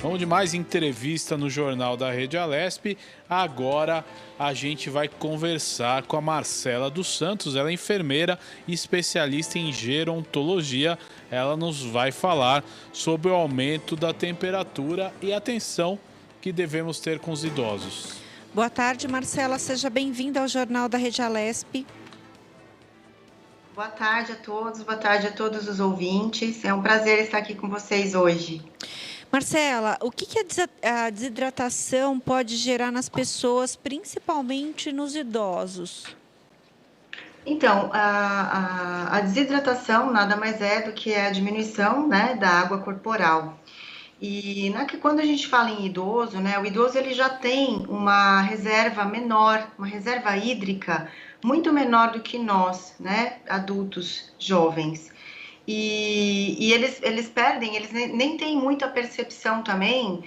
Vamos de mais entrevista no Jornal da Rede Alesp. Agora a gente vai conversar com a Marcela dos Santos. Ela é enfermeira e especialista em gerontologia. Ela nos vai falar sobre o aumento da temperatura e atenção que devemos ter com os idosos. Boa tarde, Marcela. Seja bem-vinda ao Jornal da Rede Alesp. Boa tarde a todos, boa tarde a todos os ouvintes. É um prazer estar aqui com vocês hoje. Marcela, o que a desidratação pode gerar nas pessoas, principalmente nos idosos? Então, a desidratação nada mais é do que a diminuição, né, da água corporal. E quando a gente fala em idoso, né, o idoso ele já tem uma reserva menor, uma reserva hídrica muito menor do que nós, né, adultos jovens. E eles perdem, eles nem têm muita percepção também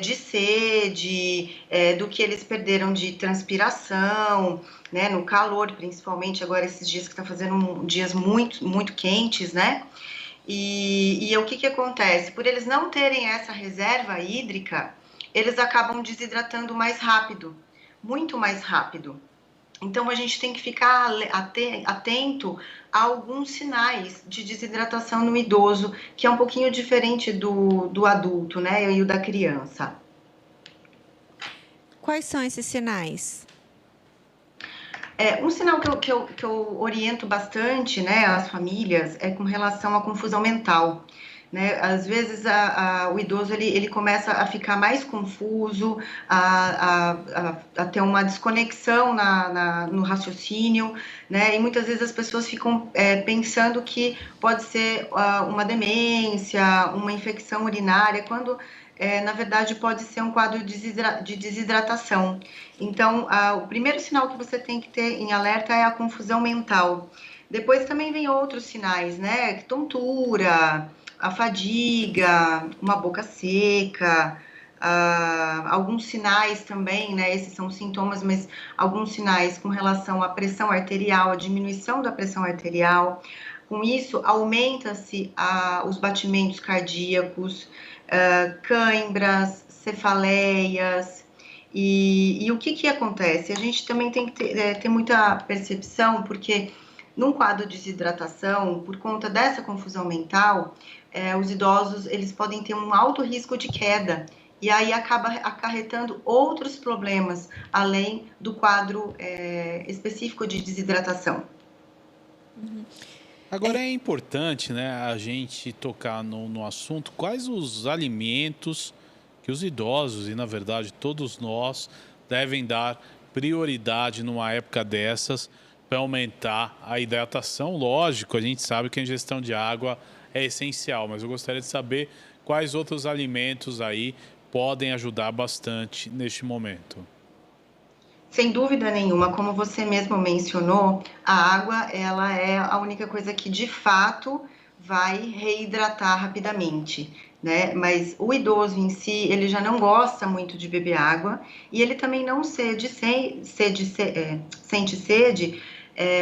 de sede, do que eles perderam de transpiração, né, no calor, principalmente agora esses dias que está fazendo dias muito, muito quentes, né? E o que acontece? Por eles não terem essa reserva hídrica, eles acabam desidratando mais rápido, muito mais rápido. Então, a gente tem que ficar atento a alguns sinais de desidratação no idoso, que é um pouquinho diferente do adulto, né, e o da criança. Quais são esses sinais? Um sinal que eu oriento bastante, né, as famílias é com relação à confusão mental. Né? Às vezes o idoso ele começa a ficar mais confuso, a ter uma desconexão no raciocínio, né? E muitas vezes as pessoas ficam pensando que pode ser uma demência, uma infecção urinária, quando na verdade pode ser um quadro de desidratação. Então, o primeiro sinal que você tem que ter em alerta é a confusão mental. Depois também vem outros sinais, né? Tontura, a fadiga, uma boca seca, alguns sinais também, né? Esses são sintomas, mas alguns sinais com relação à pressão arterial, a diminuição da pressão arterial. Com isso, aumenta-se os batimentos cardíacos, cãibras, cefaleias. E o que acontece? A gente também tem que ter muita percepção, porque num quadro de desidratação, por conta dessa confusão mental, os idosos eles podem ter um alto risco de queda e aí acaba acarretando outros problemas, além do quadro específico de desidratação. Agora é importante, né, a gente tocar no assunto quais os alimentos que os idosos e, na verdade, todos nós devem dar prioridade numa época dessas para aumentar a hidratação. Lógico, a gente sabe que a ingestão de água é essencial, mas eu gostaria de saber quais outros alimentos aí podem ajudar bastante neste momento. Sem dúvida nenhuma, como você mesmo mencionou, a água ela é a única coisa que de fato vai reidratar rapidamente, né? Mas o idoso em si, ele já não gosta muito de beber água e ele também não sente sede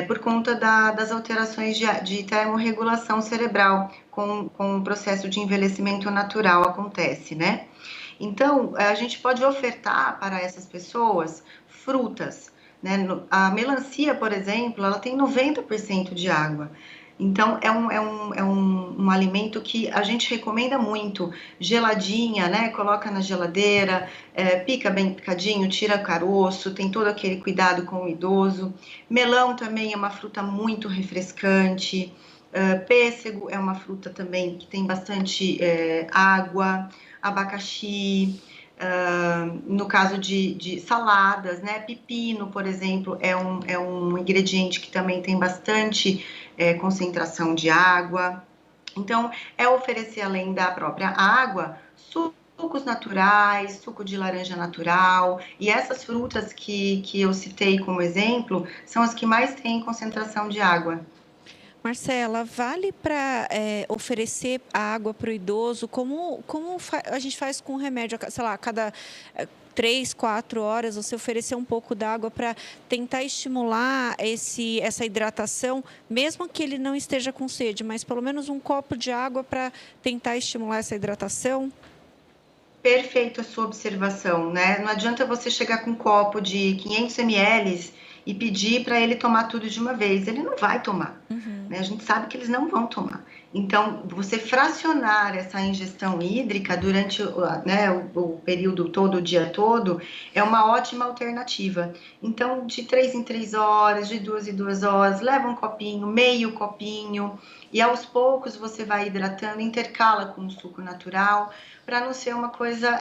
por conta das alterações de termorregulação cerebral com o processo de envelhecimento natural acontece, né? Então, a gente pode ofertar para essas pessoas frutas, né? A melancia, por exemplo, ela tem 90% de água. Então, é um alimento que a gente recomenda muito, geladinha, né? Coloca na geladeira, pica bem picadinho, tira caroço, tem todo aquele cuidado com o idoso. Melão também é uma fruta muito refrescante. Pêssego é uma fruta também que tem bastante água, abacaxi, no caso de saladas, né? Pepino, por exemplo, é um ingrediente que também tem bastante concentração de água. Então, é oferecer, além da própria água, sucos naturais, suco de laranja natural, e essas frutas que eu citei como exemplo, são as que mais têm concentração de água. Marcela, vale para oferecer água para o idoso, como a gente faz com remédio, sei lá, a cada 3, 4 horas, você oferecer um pouco d'água para tentar estimular essa hidratação, mesmo que ele não esteja com sede, mas pelo menos um copo de água para tentar estimular essa hidratação? Perfeito a sua observação, né? Não adianta você chegar com um copo de 500 ml e pedir para ele tomar tudo de uma vez. Ele não vai tomar, né? A gente sabe que eles não vão tomar. Então, você fracionar essa ingestão hídrica durante, né, o período todo, o dia todo, é uma ótima alternativa. Então, de 3 em 3 horas, de 2 em 2 horas, leva um copinho, meio copinho, e aos poucos você vai hidratando, intercala com o suco natural, para não ser uma coisa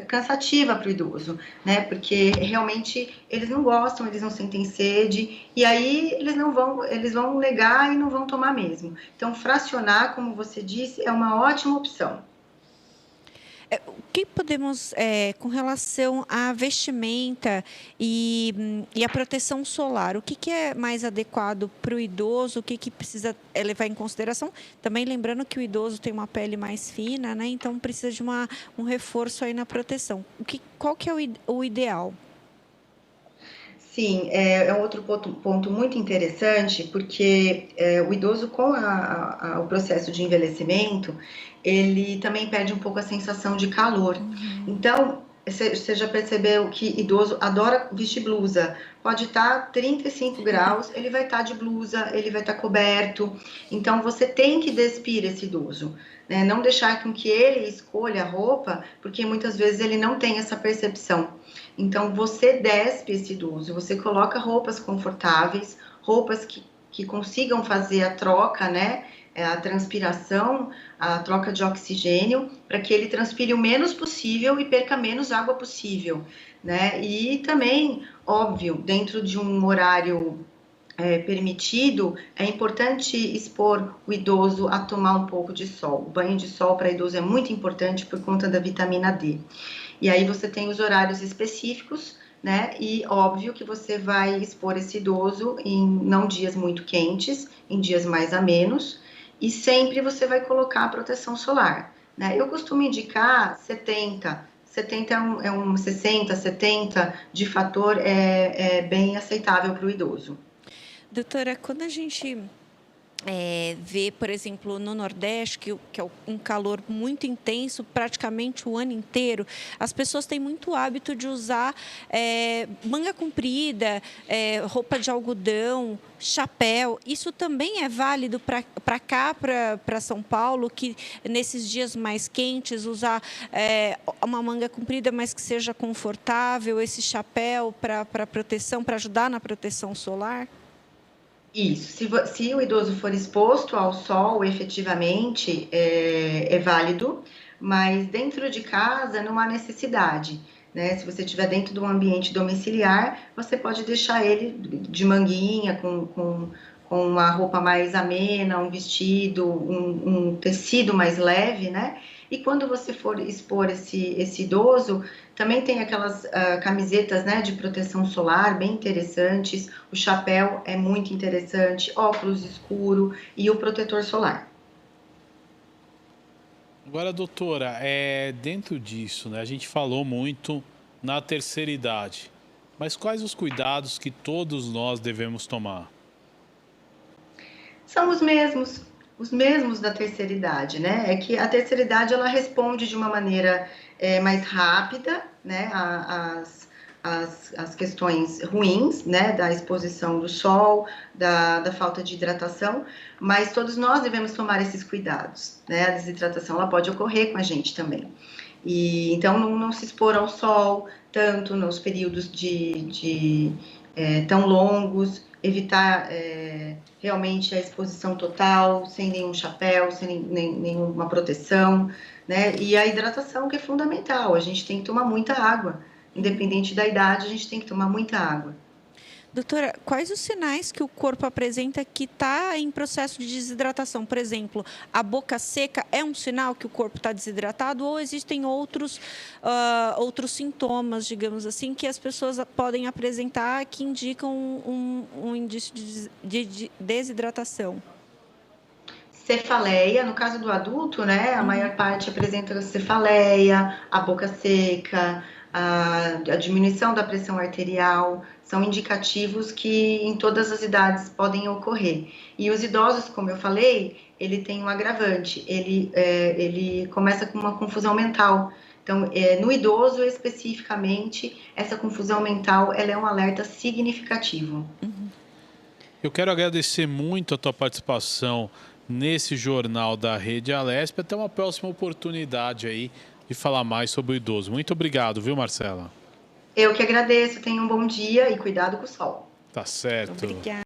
cansativa para o idoso, né? Porque realmente eles não gostam, eles não sentem sede, e aí eles vão negar e não vão tomar mesmo. Então, fracionar, como você disse, é uma ótima opção. O que podemos, com relação à vestimenta e a proteção solar, o que é mais adequado para o idoso, o que precisa levar em consideração? Também lembrando que o idoso tem uma pele mais fina, né? Então precisa de um reforço aí na proteção. Qual que é o ideal? Sim, é um outro ponto muito interessante, porque o idoso, com o processo de envelhecimento, ele também perde um pouco a sensação de calor. Então, você já percebeu que idoso adora vestir blusa? Pode estar 35 graus, ele vai estar de blusa, ele vai estar coberto. Então, você tem que despir esse idoso, né? Não deixar com que ele escolha a roupa, porque muitas vezes ele não tem essa percepção. Então, você despe esse idoso, você coloca roupas confortáveis, roupas que consigam fazer a troca, né? A transpiração, a troca de oxigênio, para que ele transpire o menos possível e perca menos água possível, né? E também, óbvio, dentro de um horário permitido, é importante expor o idoso a tomar um pouco de sol. O banho de sol para idoso é muito importante por conta da vitamina D. E aí você tem os horários específicos, né? E óbvio que você vai expor esse idoso em não dias muito quentes, em dias mais amenos, e sempre você vai colocar a proteção solar, né? Eu costumo indicar 70 60, 70 de fator é bem aceitável para o idoso. Doutora, quando a gente vê, por exemplo, no Nordeste, que é um calor muito intenso, praticamente o ano inteiro, as pessoas têm muito hábito de usar manga comprida, roupa de algodão, chapéu. Isso também é válido para cá, para São Paulo, que nesses dias mais quentes, usar uma manga comprida, mas que seja confortável, esse chapéu para proteção, para ajudar na proteção solar? Isso, se o idoso for exposto ao sol, efetivamente, é válido, mas dentro de casa não há necessidade, né? Se você estiver dentro de um ambiente domiciliar, você pode deixar ele de manguinha, com uma roupa mais amena, um vestido, um tecido mais leve, né? E quando você for expor esse idoso, também tem aquelas camisetas, né, de proteção solar bem interessantes, o chapéu é muito interessante, óculos escuro e o protetor solar. Agora, doutora, dentro disso, né, a gente falou muito na terceira idade, mas quais os cuidados que todos nós devemos tomar? São os mesmos da terceira idade, né? É que a terceira idade ela responde de uma maneira mais rápida, né? As questões ruins, né? Da exposição do sol, da falta de hidratação, mas todos nós devemos tomar esses cuidados, né? A desidratação ela pode ocorrer com a gente também. E então não se expor ao sol tanto nos períodos tão longos, evitar realmente a exposição total, sem nenhum chapéu, sem nenhuma proteção, né? E a hidratação que é fundamental, a gente tem que tomar muita água, independente da idade, a gente tem que tomar muita água. Doutora, quais os sinais que o corpo apresenta que está em processo de desidratação? Por exemplo, a boca seca é um sinal que o corpo está desidratado ou existem outros sintomas, digamos assim, que as pessoas podem apresentar que indicam um indício de desidratação? Cefaleia, no caso do adulto, né, a maior parte apresenta cefaleia, a boca seca, a diminuição da pressão arterial, são indicativos que em todas as idades podem ocorrer. E os idosos, como eu falei, ele tem um agravante, ele começa com uma confusão mental, Então, no idoso especificamente, essa confusão mental, ela é um alerta significativo. Eu quero agradecer muito a tua participação nesse jornal da Rede Alesp. Até uma próxima oportunidade aí de falar mais sobre o idoso. Muito obrigado, viu, Marcela? Eu que agradeço, tenha um bom dia e cuidado com o sol. Tá certo. Obrigada.